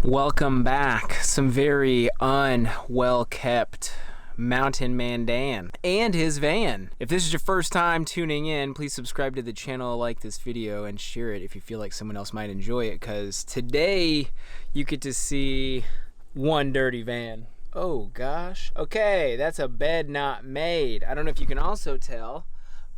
Welcome back. Some very unwell kept MountainManDan and his van. If this is your first time tuning in, please subscribe to the channel, like this video, and share it if you feel like someone else might enjoy it, because today you get to see one dirty van. Oh gosh. Okay, that's a bed not made. I don't know if you can also tell,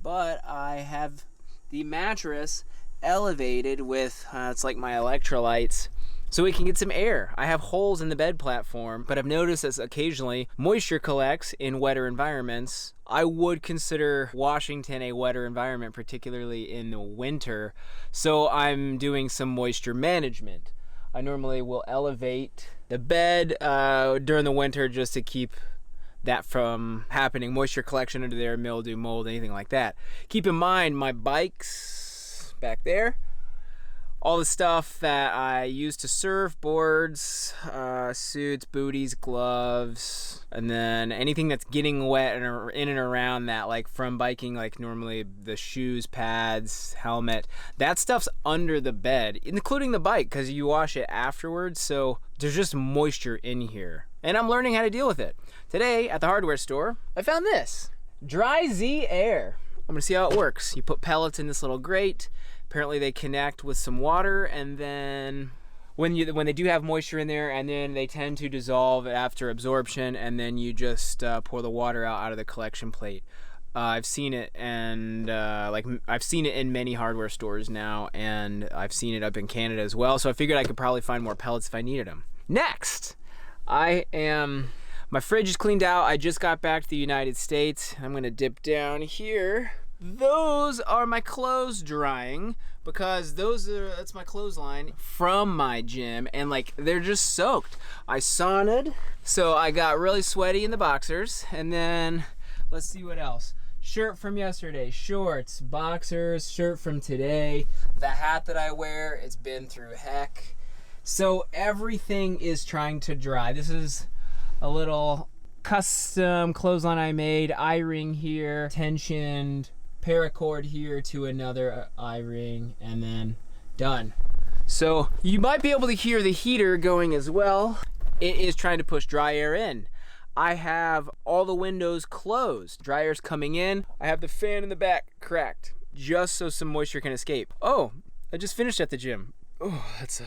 but I have the mattress elevated with, it's like my electrolytes, so we can get some air. I have holes in the bed platform, but I've noticed as occasionally moisture collects in wetter environments. I would consider Washington a wetter environment, particularly in the winter, so I'm doing some moisture management. I normally will elevate the bed during the winter just to keep that from happening, moisture collection under there, mildew, mold, anything like that. Keep in mind my bike's back there. All the stuff that I use to surf, boards, suits, booties, gloves, and then anything that's getting wet and in and around that, like from biking, like normally the shoes, pads, helmet, that stuff's under the bed, including the bike, because you wash it afterwards, so there's just moisture in here. And I'm learning how to deal with it. Today, at the hardware store, I found this. Dry Z Air. I'm gonna see how it works. You put pellets in this little grate. Apparently they connect with some water, and then when they do have moisture in there, and then they tend to dissolve after absorption, and then you just pour the water out of the collection plate. I've seen it, and I've seen it in many hardware stores now, and I've seen it up in Canada as well, so I figured I could probably find more pellets if I needed them. Next, my fridge is cleaned out. I just got back to the United States. I'm gonna dip down here. Those are my clothes drying, because that's my clothesline from my gym, and like they're just soaked. I sauna'd, so I got really sweaty in the boxers, and then let's see what else. Shirt from yesterday, shorts, boxers, shirt from today, the hat that I wear, it's been through heck. So everything is trying to dry. This is a little custom clothesline I made, eye-ring here, tensioned, paracord here to another eye-ring, and then done. So you might be able to hear the heater going as well. It is trying to push dry air in. I have all the windows closed. Dry air's coming in. I have the fan in the back cracked, just so some moisture can escape. Oh, I just finished at the gym. Oh, that's a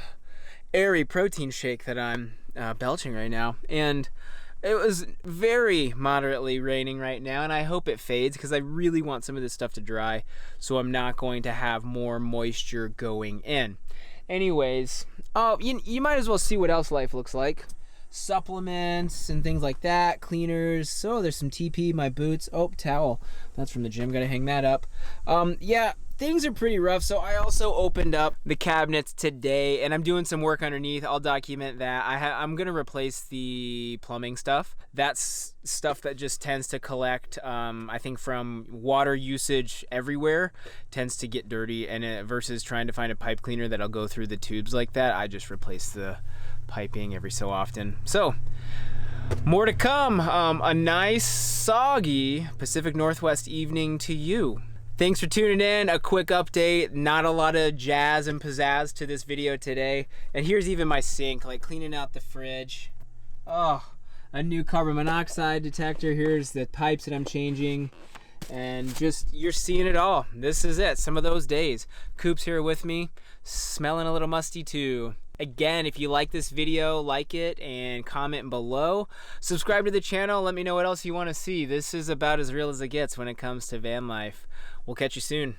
airy protein shake that I'm belching right now. And it was very moderately raining right now, and I hope it fades because I really want some of this stuff to dry, so I'm not going to have more moisture going in. Anyways, you might as well see what else life looks like. Supplements and things like that, cleaners. So there's some TP, my boots. Oh, towel. That's from the gym. Gotta hang that up. Yeah, things are pretty rough. So I also opened up the cabinets today, and I'm doing some work underneath. I'll document that. I'm gonna replace the plumbing stuff. That's stuff that just tends to collect, I think from water usage everywhere, tends to get dirty, and versus trying to find a pipe cleaner that'll go through the tubes like that, I just replace the piping every so often. So more to come. A nice soggy Pacific Northwest evening to you. Thanks for tuning in. A quick update. Not a lot of jazz and pizzazz to this video today. And here's even my sink, like cleaning out the fridge. Oh, a new carbon monoxide detector. Here's the pipes that I'm changing. And just, you're seeing it all. This is it. Some of those days. Coop's here with me, smelling a little musty too. Again, if you like this video, like it and comment below. Subscribe to the channel. Let me know what else you want to see. This is about as real as it gets when it comes to van life. We'll catch you soon.